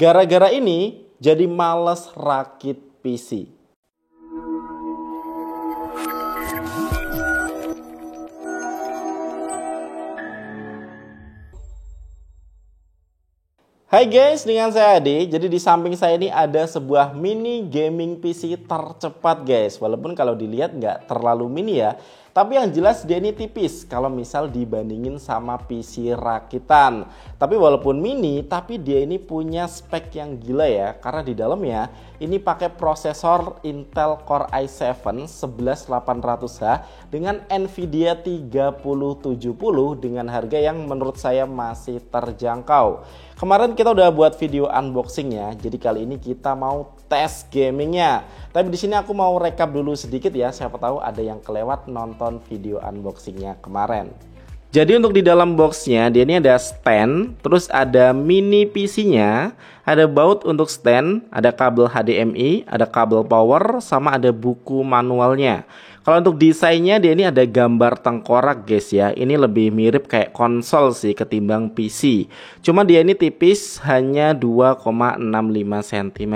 Gara-gara ini jadi males rakit PC. Hai guys, dengan saya Ade. Jadi di samping saya ini ada sebuah mini gaming PC tercepat guys. Walaupun kalau dilihat nggak terlalu mini ya, tapi yang jelas dia ini tipis kalau misal dibandingin sama PC rakitan. Tapi walaupun mini, tapi dia ini punya spek yang gila ya. Karena di dalamnya ini pakai prosesor Intel Core i7 11800H dengan Nvidia 3070 dengan harga yang menurut saya masih terjangkau. Kemarin kita udah buat video unboxingnya, jadi kali ini kita mau tes gamingnya. Tapi di sini aku mau rekap dulu sedikit ya, siapa tahu ada yang kelewat nonton video unboxingnya kemarin. Jadi untuk di dalam boxnya dia ini ada stand, terus ada mini PC-nya, ada baut untuk stand, ada kabel HDMI, ada kabel power, sama ada buku manualnya. Kalau untuk desainnya dia ini ada gambar tengkorak guys ya. Ini lebih mirip kayak konsol sih ketimbang PC. Cuma dia ini tipis hanya 2,65 cm.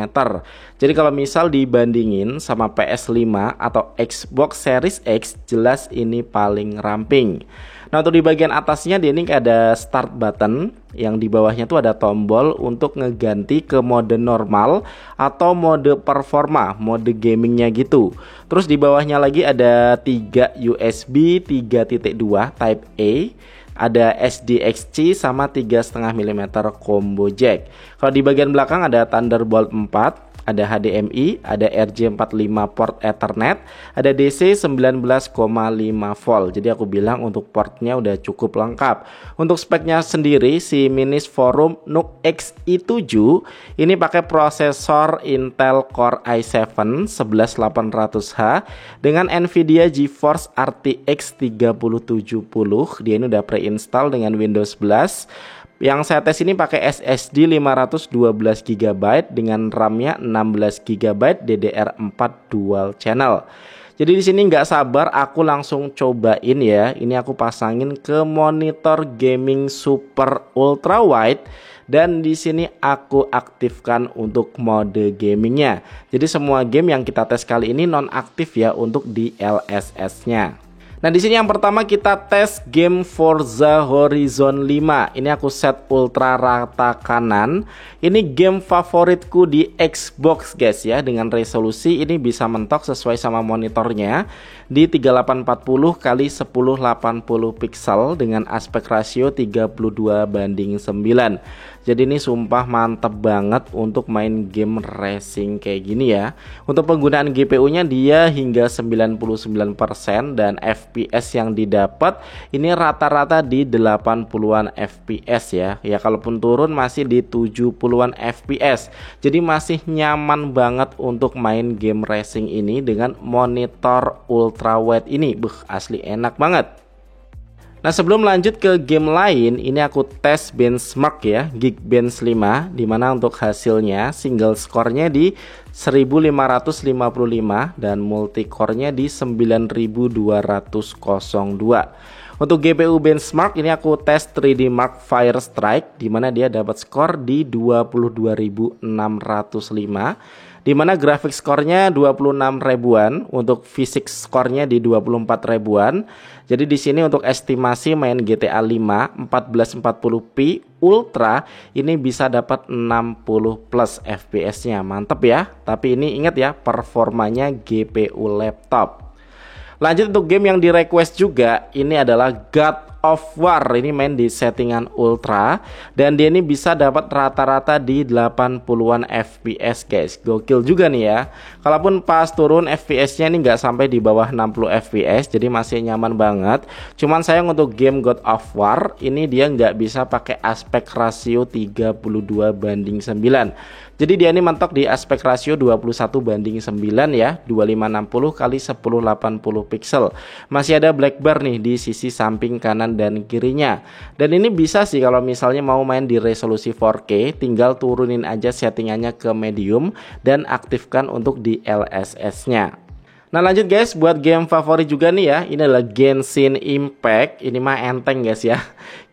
Jadi kalau misal dibandingin sama PS5 atau Xbox Series X, jelas ini paling ramping. Nah untuk di bagian atasnya dia ini ada start button, yang di bawahnya tuh ada tombol untuk ngeganti ke mode normal atau mode performa, mode gamingnya gitu. Terus di bawahnya lagi ada 3 USB 3.2 Type A, ada SDXC sama 3,5 mm combo jack. Kalau di bagian belakang ada Thunderbolt 4, ada HDMI, ada RJ45 port Ethernet, ada DC 19,5 volt. Jadi aku bilang untuk portnya udah cukup lengkap. Untuk speknya sendiri si Minis Forum NUC Xi7 ini pakai prosesor Intel Core i7 11800H dengan Nvidia GeForce RTX 3070. Dia ini udah pre-install dengan Windows 11. Yang saya tes ini pakai SSD 512 GB dengan RAM-nya 16 GB DDR4 dual channel. Jadi di sini nggak sabar aku langsung cobain ya. Ini aku pasangin ke monitor gaming super ultra wide dan di sini aku aktifkan untuk mode gamingnya. Jadi semua game yang kita tes kali ini nonaktif ya untuk di LSS-nya. Nah di sini yang pertama kita tes game Forza Horizon 5. Ini aku set ultra rata kanan. Ini game favoritku di Xbox guys ya. Dengan resolusi ini bisa mentok sesuai sama monitornya di 3840 x 1080 pixel dengan aspek rasio 32:9. Jadi ini sumpah mantep banget untuk main game racing kayak gini ya. Untuk penggunaan GPU-nya dia hingga 99% dan FPS yang didapat ini rata-rata di 80-an FPS ya. Ya kalaupun turun masih di 70-an FPS. Jadi masih nyaman banget untuk main game racing ini dengan monitor ultra wide ini. Asli enak banget. Nah sebelum lanjut ke game lain, ini aku tes benchmark ya, Geekbench 5, dimana untuk hasilnya single score-nya di 1555 dan multicore-nya di 9202. Untuk GPU benchmark ini aku tes 3D Mark Fire Strike, dimana dia dapat skor di 22.605. Dimana grafik skornya 26 ribuan, untuk fisik skornya di 24 ribuan. Jadi di sini untuk estimasi main GTA 5 1440p Ultra ini bisa dapat 60 plus FPS-nya. Mantep ya. Tapi ini ingat ya, performanya GPU laptop. Lanjut untuk game yang di request juga, ini adalah God of War. Ini main di settingan ultra dan dia ini bisa dapat rata-rata di 80-an FPS guys. Gokil juga nih ya. Kalaupun pas turun FPS-nya ini nggak sampai di bawah 60 FPS, jadi masih nyaman banget. Cuman sayang untuk game God of War ini dia nggak bisa pakai aspek rasio 32:9. Jadi dia ini mentok di aspek rasio 21:9 ya, 2560 x 1080 pixel. Masih ada black bar nih di sisi samping kanan dan kirinya. Dan ini bisa sih kalau misalnya mau main di resolusi 4K, tinggal turunin aja settingannya ke medium dan aktifkan untuk di LSS-nya. Nah lanjut guys, buat game favorit juga nih ya, ini adalah Genshin Impact. Ini mah enteng guys ya.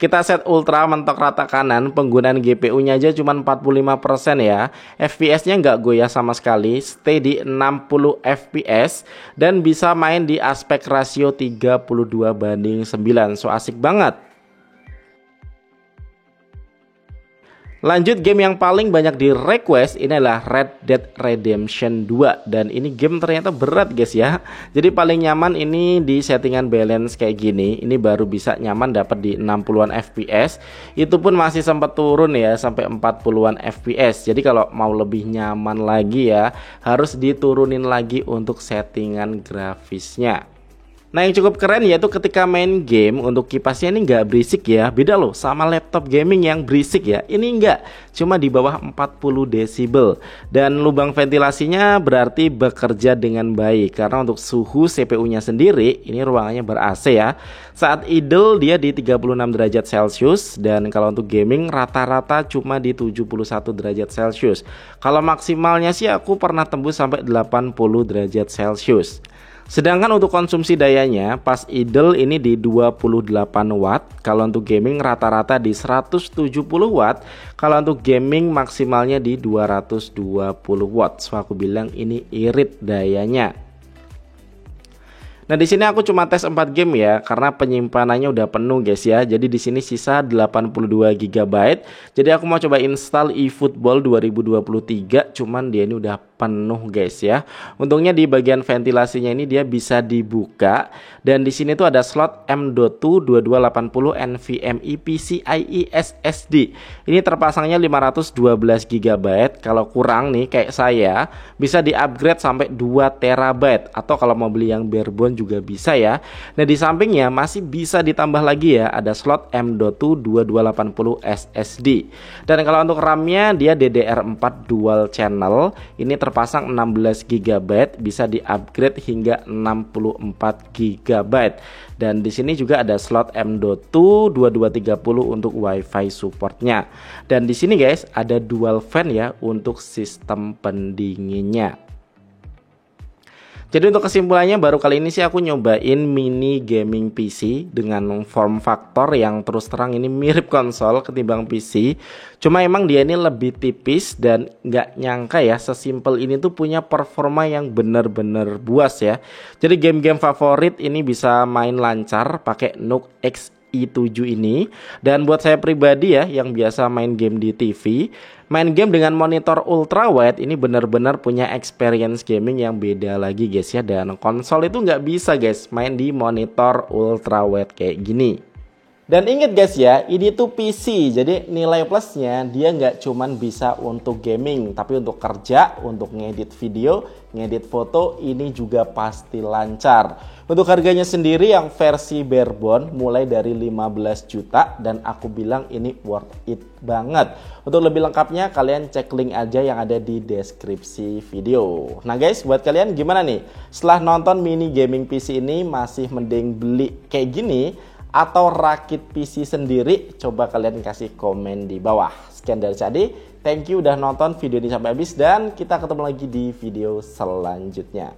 Kita set ultra mentok rata kanan, penggunaan GPU-nya aja cuma 45% ya. FPS-nya nggak goyah sama sekali, stay di 60 FPS dan bisa main di aspek rasio 32:9. So asik banget. Lanjut game yang paling banyak di request, ini adalah Red Dead Redemption 2. Dan ini game ternyata berat guys ya. Jadi paling nyaman ini di settingan balance kayak gini. Ini baru bisa nyaman dapat di 60-an FPS. Itu pun masih sempat turun ya sampai 40-an FPS. Jadi kalau mau lebih nyaman lagi ya, harus diturunin lagi untuk settingan grafisnya. Nah yang cukup keren yaitu ketika main game untuk kipasnya ini nggak berisik ya. Beda loh sama laptop gaming yang berisik ya. Ini enggak, cuma di bawah 40 desibel. Dan lubang ventilasinya berarti bekerja dengan baik. Karena untuk suhu CPU-nya sendiri ini ruangannya ber-AC ya. Saat idle dia di 36 derajat Celcius. Dan kalau untuk gaming rata-rata cuma di 71 derajat Celcius. Kalau maksimalnya sih aku pernah tembus sampai 80 derajat Celcius. Sedangkan untuk konsumsi dayanya pas idle ini di 28 watt. Kalau untuk gaming rata-rata di 170 watt. Kalau untuk gaming maksimalnya di 220 watt. So aku bilang ini irit dayanya. Nah di sini aku cuma tes 4 game ya karena penyimpanannya udah penuh guys ya. Jadi di sini sisa 82 GB. Jadi aku mau coba install eFootball 2023, cuman dia ini udah penuh guys ya. Untungnya di bagian ventilasinya ini dia bisa dibuka dan di sini tuh ada slot M.2 2280 NVMe PCIe SSD. Ini terpasangnya 512 GB. Kalau kurang nih kayak saya bisa di-upgrade sampai 2 TB atau kalau mau beli yang barebone juga bisa ya. Nah di sampingnya masih bisa ditambah lagi ya, ada slot M.2 2280 SSD. Dan kalau untuk RAM-nya dia DDR4 dual channel. Ini terpasang 16 GB, bisa di-upgrade hingga 64 GB. Dan di sini juga ada slot M.2 2230 untuk WiFi supportnya. Dan di sini guys ada dual fan ya untuk sistem pendinginnya. Jadi untuk kesimpulannya baru kali ini sih aku nyobain mini gaming PC dengan form factor yang terus terang ini mirip konsol ketimbang PC. Cuma emang dia ini lebih tipis dan nggak nyangka ya sesimpel ini tuh punya performa yang bener-bener buas ya. Jadi game-game favorit ini bisa main lancar pakai NUC X i7 ini. Dan buat saya pribadi ya yang biasa main game di TV, main game dengan monitor ultrawide ini benar-benar punya experience gaming yang beda lagi guys ya. Dan konsol itu nggak bisa guys main di monitor ultrawide kayak gini. Dan ingat guys ya, ini tuh PC, jadi nilai plusnya dia nggak cuman bisa untuk gaming, tapi untuk kerja, untuk ngedit video, ngedit foto, ini juga pasti lancar. Untuk harganya sendiri yang versi barebone mulai dari 15 juta dan aku bilang ini worth it banget. Untuk lebih lengkapnya kalian cek link aja yang ada di deskripsi video. Nah guys, buat kalian gimana nih? Setelah nonton mini gaming PC ini masih mending beli kayak gini atau rakit PC sendiri? Coba kalian kasih komen di bawah. Sekian dari Cadi, thank you udah nonton video ini sampai habis dan kita ketemu lagi di video selanjutnya.